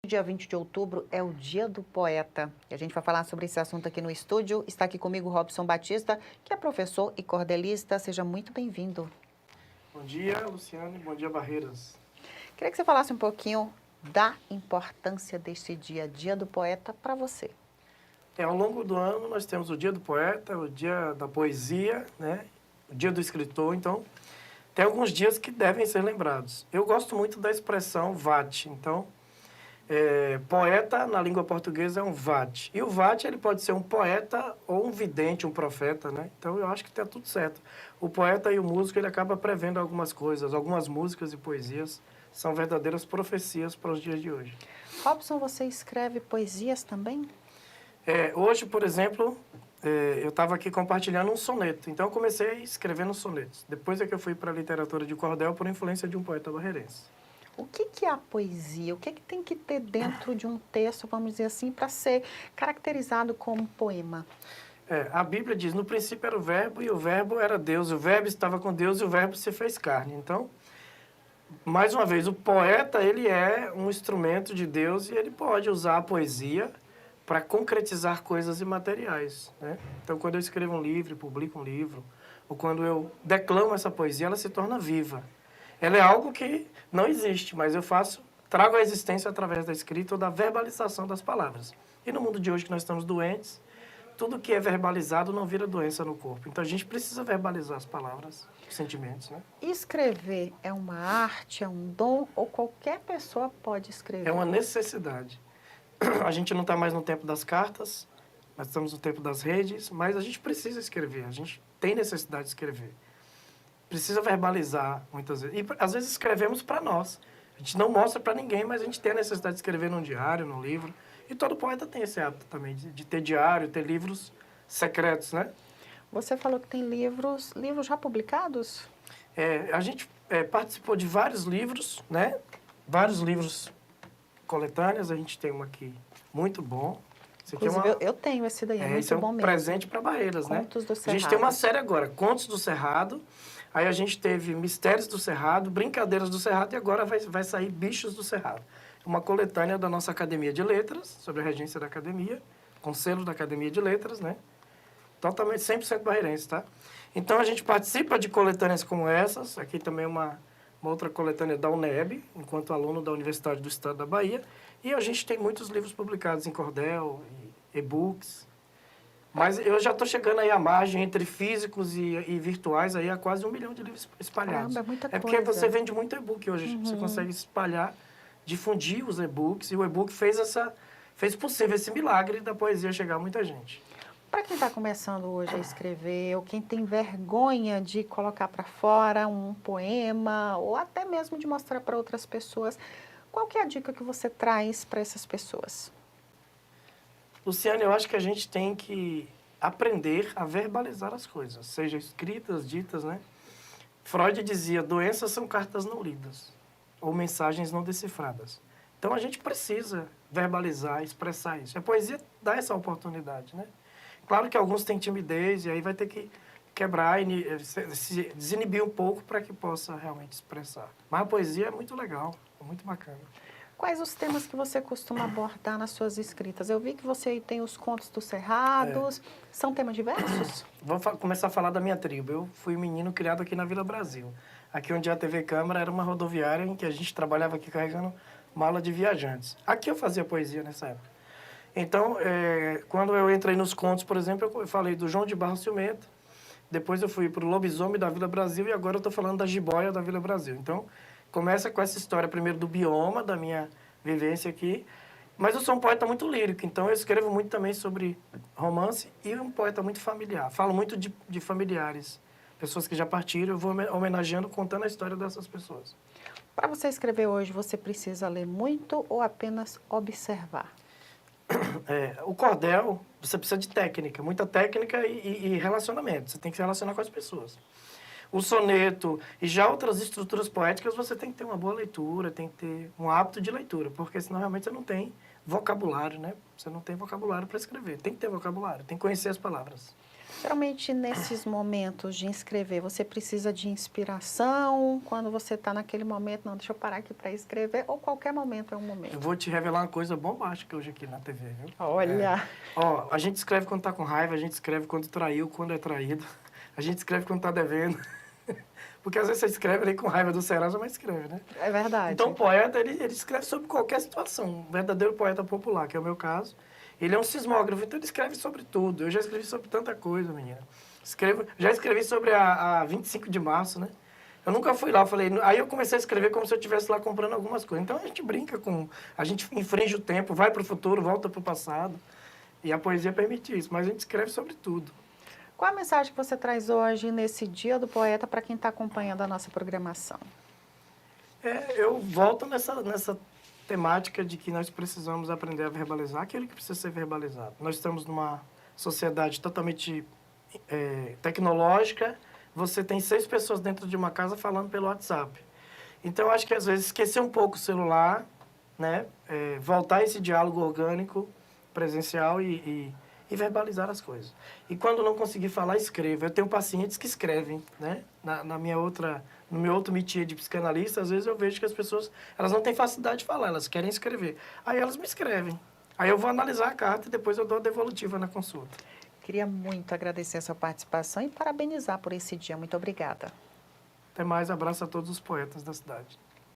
Dia 20 de outubro é o Dia do Poeta. E a gente vai falar sobre esse assunto aqui no estúdio. Está aqui comigo o Robson Batista, que é professor e cordelista. Seja muito bem-vindo. Bom dia, Luciane. Bom dia, Barreiras. Queria que você falasse um pouquinho da importância deste dia, Dia do Poeta, para você. Ao longo do ano, nós temos o Dia do Poeta, o Dia da Poesia, né? O Dia do Escritor. Então, tem alguns dias que devem ser lembrados. Eu gosto muito da expressão vate. Então, poeta, na língua portuguesa, é um vate. E o vate, ele pode ser um poeta ou um vidente, um profeta, né? Então, eu acho que está tudo certo. O poeta e o músico, ele acaba prevendo algumas coisas. Algumas músicas e poesias são verdadeiras profecias para os dias de hoje. Robson, você escreve poesias também? Hoje, por exemplo, eu estava aqui compartilhando um soneto. Então, eu comecei escrevendo sonetos. Depois é que eu fui para a literatura de cordel por influência de um poeta barreirense. O que é a poesia? O que tem que ter dentro de um texto, vamos dizer assim, para ser caracterizado como poema? A Bíblia diz, no princípio era o verbo e o verbo era Deus. O verbo estava com Deus e o verbo se fez carne. Então, mais uma vez, o poeta, ele é um instrumento de Deus e ele pode usar a poesia para concretizar coisas imateriais, né? Então, quando eu escrevo um livro, publico um livro, ou quando eu declamo essa poesia, ela se torna viva. Ela é algo que não existe, mas eu trago a existência através da escrita ou da verbalização das palavras. E no mundo de hoje que nós estamos doentes, tudo que é verbalizado não vira doença no corpo. Então, a gente precisa verbalizar as palavras, os sentimentos, né? Escrever é uma arte, é um dom ou qualquer pessoa pode escrever? É uma necessidade. A gente não está mais no tempo das cartas, nós estamos no tempo das redes, mas a gente precisa escrever, a gente tem necessidade de escrever. Precisa verbalizar muitas vezes. E às vezes escrevemos para nós. A gente não mostra para ninguém, mas a gente tem a necessidade de escrever num diário, num livro. E todo poeta tem esse hábito também, de ter diário, ter livros secretos, né? Você falou que tem livros já publicados? A gente participou de vários livros, né? Vários livros coletâneos. A gente tem um aqui muito bom. Inclusive, eu tenho esse daí, é muito bom mesmo. Presente para Barreiras, né? Contos do Cerrado. A gente tem uma série agora, Contos do Cerrado. Aí a gente teve Mistérios do Cerrado, Brincadeiras do Cerrado e agora vai sair Bichos do Cerrado. Uma coletânea da nossa Academia de Letras, sobre a regência da Academia, com selo da Academia de Letras, né? Totalmente 100% barreirense, tá? Então a gente participa de coletâneas como essas. Aqui também uma outra coletânea da UNEB, enquanto aluno da Universidade do Estado da Bahia. E a gente tem muitos livros publicados em cordel, e-books. Mas eu já estou chegando aí à margem entre físicos e virtuais, aí há quase 1 milhão de livros espalhados. Caramba, é muita porque coisa. você vende muito e-book hoje. Você consegue espalhar, difundir os e-books. E o e-book fez possível esse milagre da poesia chegar a muita gente. Para quem está começando hoje a escrever, ou quem tem vergonha de colocar para fora um poema, ou até mesmo de mostrar para outras pessoas, qual que é a dica que você traz para essas pessoas? Luciane, eu acho que a gente tem que aprender a verbalizar as coisas, seja escritas, ditas, né? Freud dizia, doenças são cartas não lidas, ou mensagens não decifradas. Então, a gente precisa verbalizar, expressar isso. A poesia dá essa oportunidade, né? Claro que alguns têm timidez e aí vai ter que quebrar, se desinibir um pouco para que possa realmente expressar. Mas a poesia é muito legal, é muito bacana. Quais os temas que você costuma abordar nas suas escritas? Eu vi que você tem os Contos dos Cerrados. São temas diversos? Vou começar a falar da minha tribo. Eu fui um menino criado aqui na Vila Brasil. Aqui onde a TV Câmara era uma rodoviária em que a gente trabalhava aqui carregando mala de viajantes. Aqui eu fazia poesia nessa época. Então, quando eu entrei nos contos, por exemplo, eu falei do João de Barros Ciumento, depois eu fui para o lobisomem da Vila Brasil e agora eu estou falando da jiboia da Vila Brasil. Então, começa com essa história primeiro do bioma, da minha vivência aqui, mas eu sou um poeta muito lírico, então eu escrevo muito também sobre romance e um poeta muito familiar. Falo muito de familiares, pessoas que já partiram, eu vou homenageando, contando a história dessas pessoas. Para você escrever hoje, você precisa ler muito ou apenas observar? O cordel, você precisa de técnica, muita técnica e relacionamento. Você tem que se relacionar com as pessoas. O soneto e já outras estruturas poéticas, você tem que ter uma boa leitura, tem que ter um hábito de leitura, porque senão realmente você não tem vocabulário, né? Você não tem vocabulário para escrever. Tem que ter vocabulário, tem que conhecer as palavras. Geralmente, nesses momentos de escrever, você precisa de inspiração? Quando você está naquele momento, não, deixa eu parar aqui para escrever, ou qualquer momento é um Eu momento? vou te revelar uma coisa bombástica hoje aqui na TV, viu? Olha, Ó, a gente escreve quando tá com raiva, a gente escreve quando traiu, quando é traído. A gente escreve quando tá devendo. Porque às vezes você escreve ali com raiva do Serasa, mas escreve, né? é verdade. Então o poeta, ele escreve sobre qualquer situação. Um verdadeiro poeta popular, que é o meu caso. Ele é um sismógrafo, então ele escreve sobre tudo. Eu já escrevi sobre tanta coisa, menina. Já escrevi sobre a 25 de março, né? Eu nunca fui lá, eu falei... Aí eu comecei a escrever como se eu estivesse lá comprando algumas coisas. Então a gente brinca com... A gente infringe o tempo, vai para o futuro, volta para o passado. E a poesia permite isso, mas a gente escreve sobre tudo. Qual a mensagem que você traz hoje, nesse Dia do Poeta, para quem está acompanhando a nossa programação? Eu volto nessa temática de que nós precisamos aprender a verbalizar aquilo que precisa ser verbalizado. Nós estamos numa sociedade totalmente tecnológica. Você tem 6 pessoas dentro de uma casa falando pelo WhatsApp. Então, eu acho que às vezes esquecer um pouco o celular, né? Voltar a esse diálogo orgânico, presencial e verbalizar as coisas. E quando não conseguir falar, escreva. Eu tenho pacientes que escrevem, né? No meu outro métier de psicanalista, às vezes eu vejo que as pessoas, elas não têm facilidade de falar, elas querem escrever. Aí elas me escrevem. Aí eu vou analisar a carta e depois eu dou a devolutiva na consulta. Queria muito agradecer a sua participação e parabenizar por esse dia. Muito obrigada. Até mais, abraço a todos os poetas da cidade.